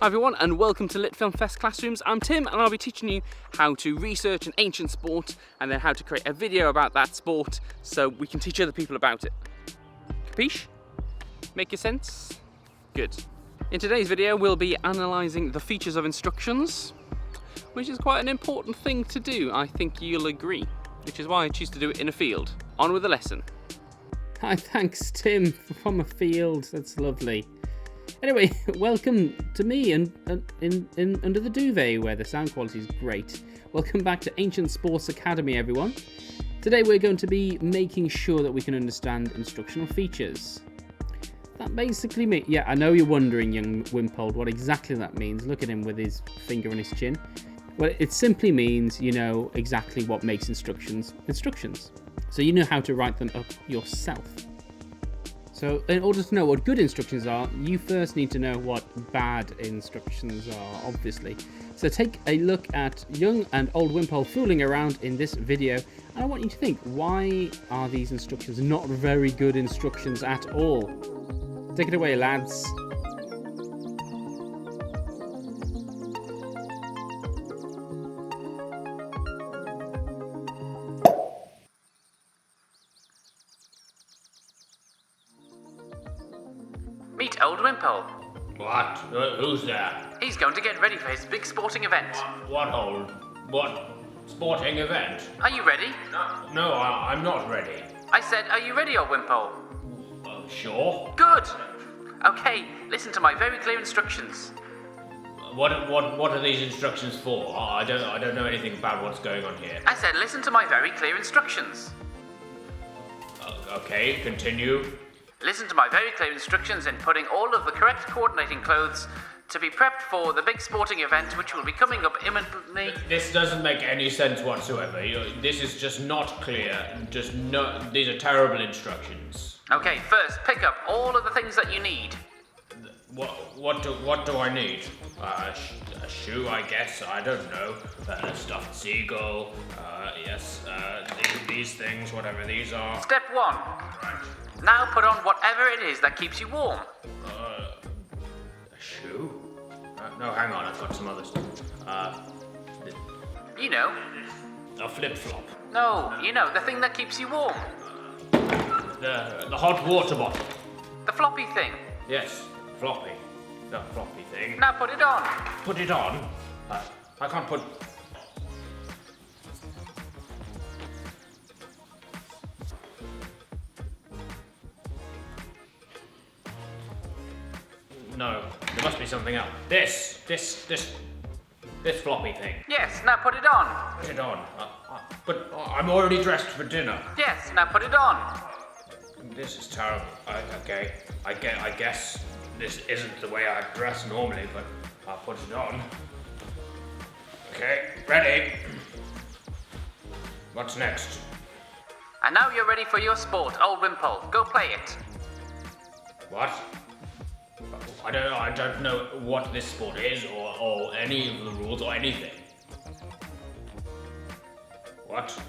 Hi everyone and welcome to Lit Film Fest Classrooms. I'm Tim and I'll be teaching you how to research an ancient sport and then how to create a video about that sport so we can teach other people about it. Capiche? Make sense? Good. In today's video we'll be analysing the features of instructions, which is quite an important thing to do, I think you'll agree, which is why I choose to do it in a field. On with the lesson. Hi, thanks Tim, from a field, that's lovely. Anyway, welcome to me and under the duvet where the sound quality is great. Welcome back to Ancient Sports Academy, everyone. Today we're going to be making sure that we can understand instructional features. That basically means, yeah, I know you're wondering, young Wimpold, what exactly that means. Look at him with his finger on his chin. Well, it simply means you know exactly what makes instructions. So you know how to write them up yourself. So in order to know what good instructions are, you first need to know what bad instructions are, obviously. So take a look at young and old Wimpole fooling around in this video, and I want you to think, why are these instructions not very good instructions at all? Take it away, lads. Meet old Wimpole. What? Who's there? He's going to get ready for his big sporting event. What sporting event? Are you ready? No, I'm not ready. I said, are you ready, old Wimpole? Sure. Good. Okay, listen to my very clear instructions. What are these instructions for? I don't know anything about what's going on here. I said, listen to my very clear instructions. Okay, continue. Listen to my very clear instructions in putting all of the correct coordinating clothes to be prepped for the big sporting event which will be coming up imminently. This doesn't make any sense whatsoever. This is just not clear. These are terrible instructions. Okay, first, pick up all of the things that you need. What do I need? A shoe, I guess. I don't know. A stuffed seagull. Yes. These things, whatever these are. Step 1. Right. Now put on whatever it is that keeps you warm. A shoe? No, hang on. I've got some other stuff. You know. A flip-flop. No, you know, the thing that keeps you warm. The hot water bottle. The floppy thing. Yes, floppy. The floppy thing. Now put it on. Put it on? I can't put... No, there must be something else. This floppy thing. Yes, now put it on. Put it on. But I'm already dressed for dinner. Yes, now put it on. This is terrible. Okay, I guess this isn't the way I dress normally, but I'll put it on. Okay, ready. What's next? And now you're ready for your sport, old Wimpole. Go play it. What? I don't know what this sport is, or any of the rules, or anything. What?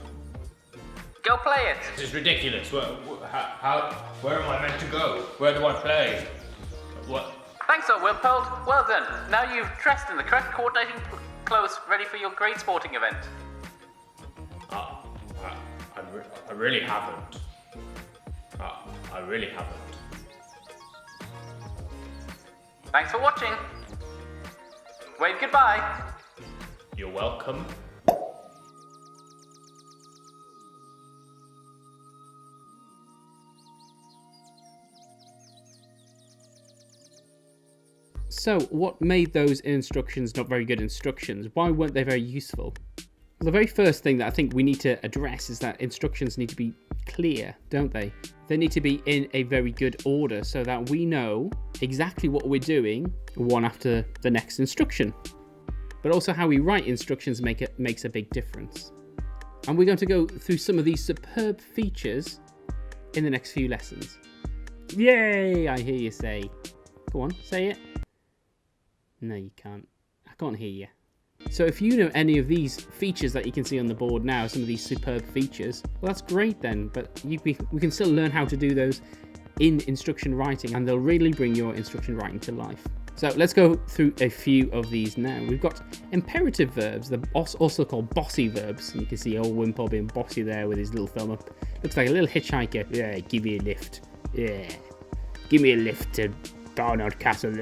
Go play it. This is ridiculous. Where am I meant to go? Where do I play? What? Thanks, old Wimpole. Well done. Now you've dressed in the correct coordinating clothes ready for your great sporting event. I really haven't. I really haven't. Thanks for watching. Wave goodbye. You're welcome. So what made those instructions not very good instructions? Why weren't they very useful? Well, the very first thing that I think we need to address is that instructions need to be clear, don't they? They need to be in a very good order so that we know exactly what we're doing one after the next instruction. But also how we write instructions makes a big difference. And we're going to go through some of these superb features in the next few lessons. Yay, I hear you say. Go on, say it. No, you can't. I can't hear you. So if you know any of these features that you can see on the board now, some of these superb features, well, that's great then, but we can still learn how to do those in instruction writing, and they'll really bring your instruction writing to life. So let's go through a few of these now. We've got imperative verbs, they're also called bossy verbs. And you can see old Wimpole being bossy there with his little thumb up. Looks like a little hitchhiker. Yeah, give me a lift. Yeah, give me a lift to Barnard Castle,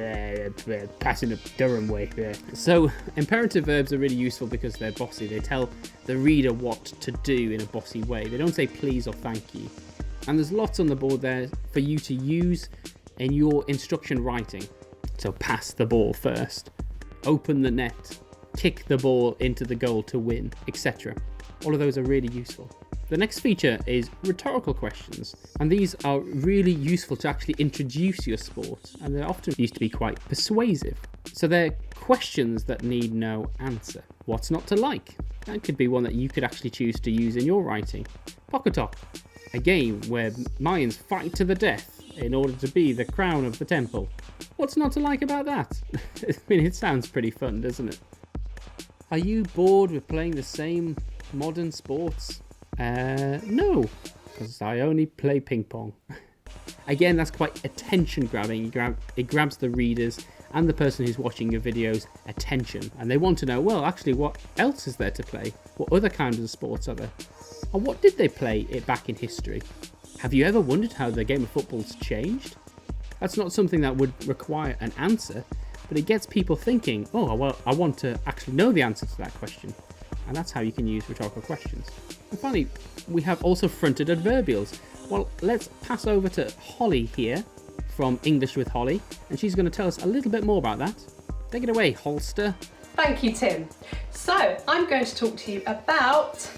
passing up Durham way. Yeah. So imperative verbs are really useful because they're bossy. They tell the reader what to do in a bossy way. They don't say please or thank you. And there's lots on the board there for you to use in your instruction writing. So pass the ball first, open the net, kick the ball into the goal to win, etc. All of those are really useful. The next feature is rhetorical questions, and these are really useful to actually introduce your sport, and they're often used to be quite persuasive. So they're questions that need no answer. What's not to like? That could be one that you could actually choose to use in your writing. Pocketok, a game where Mayans fight to the death in order to be the crown of the temple. What's not to like about that? I mean, it sounds pretty fun, doesn't it? Are you bored with playing the same modern sports? No, because I only play ping pong. Again, that's quite attention grabbing. It grabs the readers and the person who's watching your videos attention, and they want to know, well, actually, what else is there to play? What other kinds of sports are there? And what did they play back in history? Have you ever wondered how the game of football's changed? That's not something that would require an answer, but it gets people thinking, oh, well, I want to actually know the answer to that question. And that's how you can use rhetorical questions. And finally, we have also fronted adverbials. Well, let's pass over to Holly here from English with Holly, and she's going to tell us a little bit more about that. Take it away, Holster. Thank you, Tim. So, I'm going to talk to you about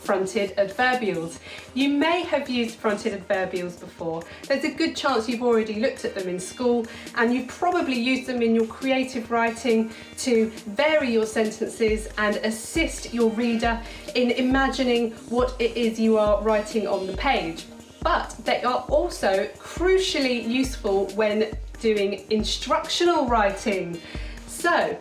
fronted adverbials. You may have used fronted adverbials before. There's a good chance you've already looked at them in school, and you've probably used them in your creative writing to vary your sentences and assist your reader in imagining what it is you are writing on the page. But they are also crucially useful when doing instructional writing. So,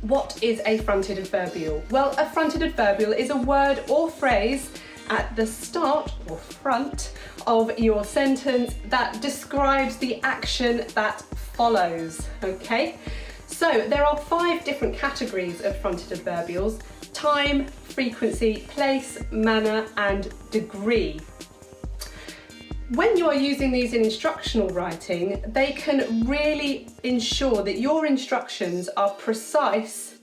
what is a fronted adverbial? Well, a fronted adverbial is a word or phrase at the start or front of your sentence that describes the action that follows, okay? So there are 5 different categories of fronted adverbials: time, frequency, place, manner, and degree. When you're using these in instructional writing, they can really ensure that your instructions are precise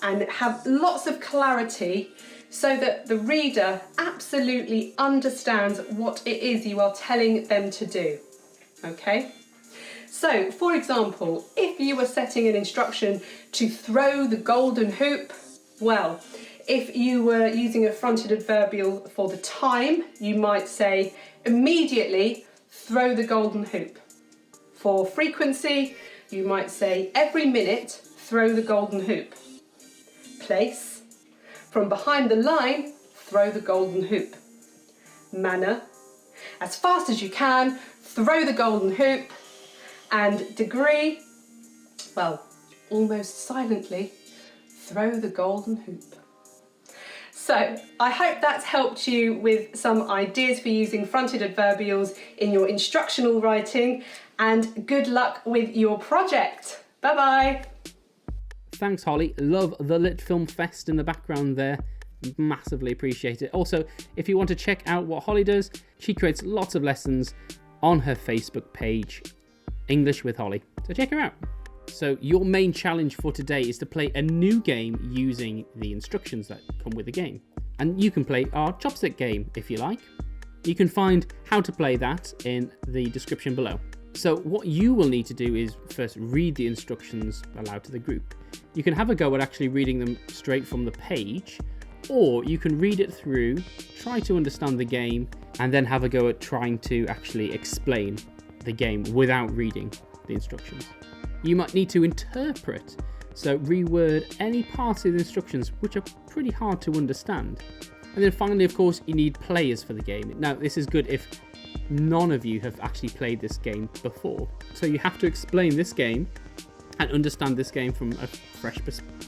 and have lots of clarity so that the reader absolutely understands what it is you are telling them to do. Okay? So, for example, if you were setting an instruction to throw the golden hoop, well, if you were using a fronted adverbial for the time, you might say, immediately throw the golden hoop. For frequency, you might say, every minute, throw the golden hoop. Place, from behind the line, throw the golden hoop. Manner, as fast as you can, throw the golden hoop. And degree, well, almost silently, throw the golden hoop. So, I hope that's helped you with some ideas for using fronted adverbials in your instructional writing, and good luck with your project. Bye-bye. Thanks, Holly. Love the Lit Film Fest in the background there. Massively appreciate it. Also, if you want to check out what Holly does, she creates lots of lessons on her Facebook page, English with Holly. So check her out. So your main challenge for today is to play a new game using the instructions that come with the game. And you can play our chopstick game if you like. You can find how to play that in the description below. So what you will need to do is first read the instructions aloud to the group. You can have a go at actually reading them straight from the page, or you can read it through, try to understand the game, and then have a go at trying to actually explain the game without reading the instructions. You might need to interpret, so reword any parts of the instructions which are pretty hard to understand. And then finally, of course, you need players for the game. Now, this is good if none of you have actually played this game before. So you have to explain this game and understand this game from a fresh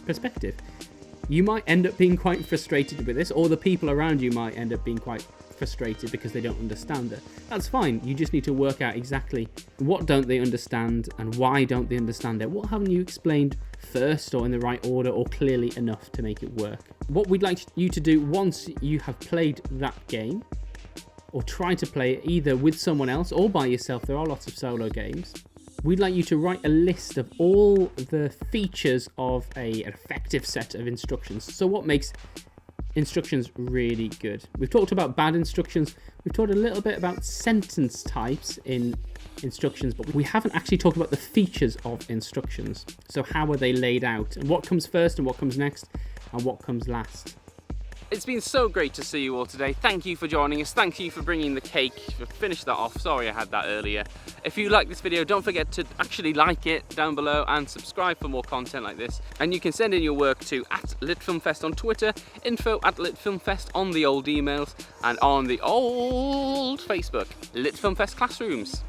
perspective. You might end up being quite frustrated with this, or the people around you might end up being quite frustrated because they don't understand it. That's fine. You just need to work out exactly what don't they understand and why don't they understand it. What haven't you explained first or in the right order or clearly enough to make it work? What we'd like you to do once you have played that game, or try to play it either with someone else or by yourself, there are lots of solo games, we'd like you to write a list of all the features of an effective set of instructions. So what makes instructions really good? We've talked about bad instructions, we've talked a little bit about sentence types in instructions, but we haven't actually talked about the features of instructions. So how are they laid out, and what comes first and what comes next and what comes last? It's been so great to see you all today. Thank you for joining us. Thank you for bringing the cake. Finish that off. Sorry I had that earlier. If you like this video, don't forget to actually like it down below and subscribe for more content like this. And you can send in your work to @LitFilmFest on Twitter, info@LitFilmFest on the old emails, and on the old Facebook, LitFilmFest Classrooms.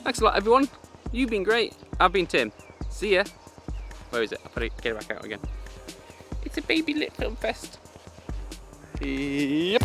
Thanks a lot, everyone. You've been great. I've been Tim. See ya. Where is it? I'll get it back out again. It's a baby LitFilmFest. Yep.